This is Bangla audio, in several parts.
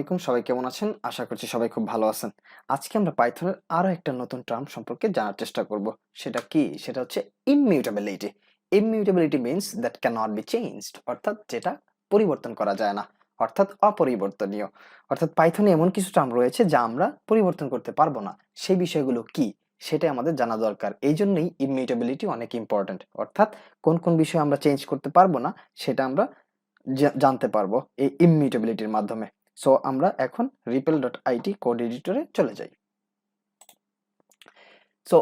আলাইকুম, সবাই কেমন আছেন? আশা করছি সবাই খুব ভালো আছেন। আজকে আমরা পাইথনের আরো একটা নতুন টার্ম সম্পর্কে জানার চেষ্টা করব। সেটা কি? সেটা হচ্ছে immutability. Immutability means that can not be changed, অর্থাৎ যেটা পরিবর্তন করা যায় না, অর্থাৎ অপরিবর্তনীয়। অর্থাৎ পাইথনে এমন কিছু টার্ম রয়েছে যা আমরা পরিবর্তন করতে পারবো না। সেই বিষয়গুলো কি? সেটাই আমাদের জানা দরকার। এই জন্যই ইমিউটেবিলিটি অনেক ইম্পর্ট্যান্ট। অর্থাৎ কোন কোন বিষয় আমরা চেঞ্জ করতে পারবো না সেটা আমরা জানতে পারবো এই ইমিউটেবিলিটির মাধ্যমে। সো আমরা এখন repl.it কোড এডিটরে চলে যাই। সো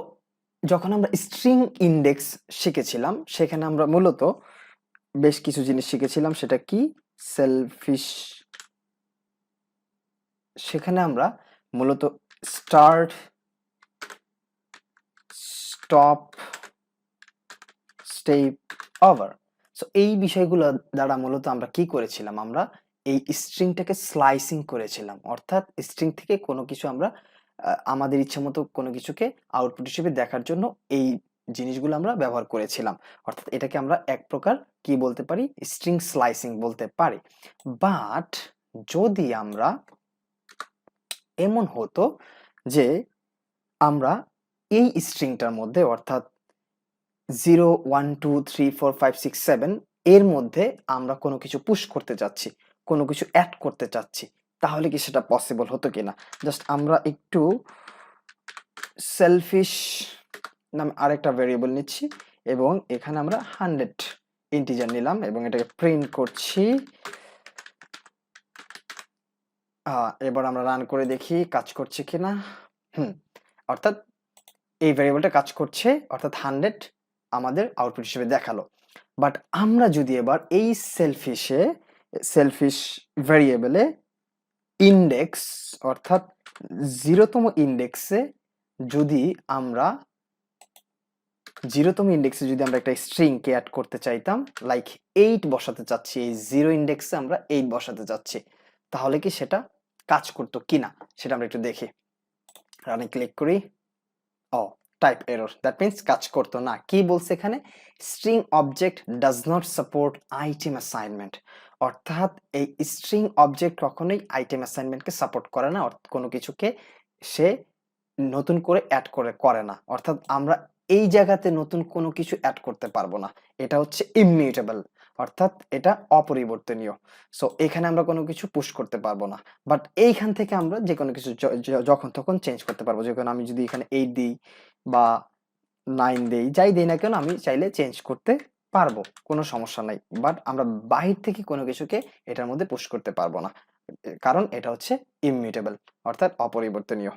যখন আমরা স্ট্রিং ইন্ডেক্স শিখেছিলাম সেখানে আমরা মূলত বেশ কিছু জিনিস শিখেছিলাম। সেটা কি? সেলফিশ। সেখানে আমরা মূলত start, stop, step, over, so এই বিষয়গুলো দ্বারা মূলত আমরা কি করেছিলাম? আমরা এই স্ট্রিংটাকে স্লাইসিং করেছিলাম। অর্থাৎ স্ট্রিং থেকে কোনো কিছু আমরা আমাদের ইচ্ছে মতো কোনো কিছুকে আউটপুট হিসেবে দেখার জন্য এই জিনিসগুলো আমরা ব্যবহার করেছিলাম। অর্থাৎ এটাকে আমরা এক প্রকার কি বলতে পারি? স্ট্রিং স্লাইসিং বলতে পারি। বাট যদি আমরা এমন হতো যে আমরা এই স্ট্রিংটার মধ্যে অর্থাৎ 0 1 2 3 4 5 6 7 এর মধ্যে আমরা কোনো কিছু পুশ করতে চাচ্ছি, কোনো কিছু অ্যাড করতে চাচ্ছি, তাহলে কি সেটা পসিবল হতো কিনা? জাস্ট আমরা একটু সেলফিশ নামে আরেকটা ভেরিয়েবল নিচ্ছি এবং এখানে আমরা 100 ইন্টিজার নিলাম এবং এটাকে প্রিন্ট করছি। এবার আমরা রান করে দেখি কাজ করছে কিনা। অর্থাৎ এই ভেরিয়েবলটা কাজ করছে, অর্থাৎ 100 আমাদের আউটপুট হিসেবে দেখালো। বাট আমরা যদি এবার এই সেলফিশ ভেরিয়েবলে ইন্ডেক্স অর্থাৎ 0তম ইন্ডেক্সে যদি আমরা একটা স্ট্রিং কে অ্যাড করতে চাইতাম, লাইক 8 বসাতে চাচ্ছি, এই 0 ইন্ডেক্সে আমরা 8 বসাতে চাচ্ছি, তাহলে কি সেটা কাজ করতো কিনা সেটা আমরা একটু দেখি। রানে ক্লিক করি। টাইপ এরর, দ্যাট মিন্স কাজ করতো না। কি বলছে এখানে? String object does not support item assignment. অর্থাৎ এই স্ট্রিং অবজেক্ট কখনোই আইটেম অ্যাসাইনমেন্টকে সাপোর্ট করে না, কোনো কিছুকে সে নতুন করে অ্যাড করে না। অর্থাৎ আমরা এই জায়গাতে নতুন কোনো কিছু অ্যাড করতে পারবো না। এটা হচ্ছে ইমিউটেবল, অর্থাৎ এটা অপরিবর্তনীয়। সো এখানে আমরা কোনো কিছু পুশ করতে পারবো না। বাট এইখান থেকে আমরা যে কোনো কিছু যখন তখন চেঞ্জ করতে পারবো। যখন আমি যদি এখানে 8 দিই বা 9 দেই, যাই দেই না কেন, আমি চাইলে চেঞ্জ করতে পারবো, কোনো সমস্যা নাই। বাট আমরা বাহির থেকে কোনো কিছুকে এটার মধ্যে পুশ করতে পারবো না, কারণ এটা হচ্ছে ইমিউটেবল, অর্থাৎ অপরিবর্তনীয়।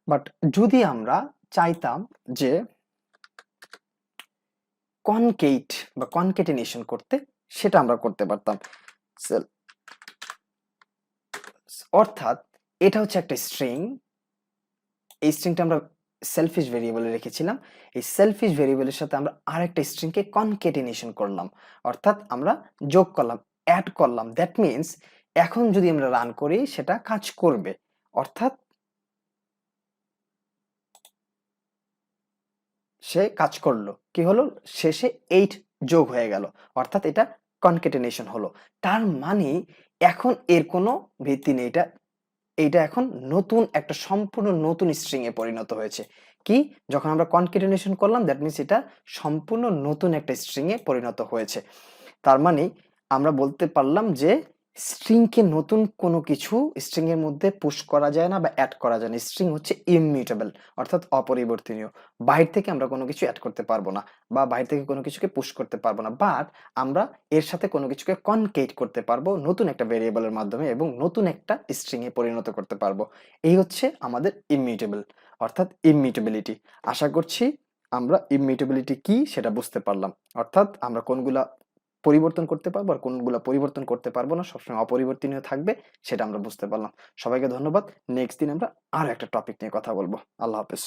বাট যদি আমরা চাইতাম যে কনকেট বা কনকেটেনেশন করতে, সেটা আমরা করতে পারতাম। অর্থাৎ এটা হচ্ছে একটা স্ট্রিং, এই স্ট্রিংটা আমরা সেলফিশ ভেরিয়েবলে রেখেছিলাম। এই সেলফিশ ভেরিয়েবলের সাথে আমরা আরেকটা স্ট্রিংকে কনকেটেনেশন করলাম, অর্থাৎ আমরা যোগ করলাম, অ্যাড করলাম। দ্যাট মিন্স এখন যদি আমরা রান করি সেটা কাজ করবে। অর্থাৎ সে কাজ করলো, কি হলো? শেষে 8 যোগ হয়ে গেল, অর্থাৎ এটা কনকেটেনেশন হলো। তার মানে এখন এর কোনো ভিত্তি নেই, এইটা এখন নতুন একটা সম্পূর্ণ নতুন স্ট্রিং এ পরিণত হয়েছে। কি? যখন আমরা কনকেটেনেশন করলাম, দ্যাট মিন্স এটা সম্পূর্ণ নতুন একটা স্ট্রিং এ পরিণত হয়েছে। তার মানে আমরা বলতে পারলাম যে স্ট্রিংকে নতুন কোনো কিছু স্ট্রিং এর মধ্যে পুশ করা যায় না বা অ্যাড করা যায় না। স্ট্রিং হচ্ছে ইমিউটেবল, অর্থাৎ অপরিবর্তনীয়। বাইরে থেকে আমরা কোনো কিছু অ্যাড করতে পারবো না বা বাইরে থেকে কোনো কিছুকে পুশ করতে পারবো না। বাট আমরা এর সাথে কোনো কিছুকে কনকেট করতে পারবো নতুন একটা ভেরিয়েবলের মাধ্যমে এবং নতুন একটা স্ট্রিং এ পরিণত করতে পারবো। এই হচ্ছে আমাদের ইমিউটেবল, অর্থাৎ ইমিউটেবিলিটি। আশা করছি আমরা ইমিউটেবিলিটি কি সেটা বুঝতে পারলাম। অর্থাৎ আমরা কোনগুলা পরিবর্তন করতে পারবো আর কোনগুলা পরিবর্তন করতে পারবো না, সবসময় অপরিবর্তনীয় থাকবে, সেটা আমরা বুঝতে পারলাম। সবাইকে ধন্যবাদ। নেক্সট দিন আমরা আরো একটা টপিক নিয়ে কথা বলবো। আল্লাহ হাফেজ।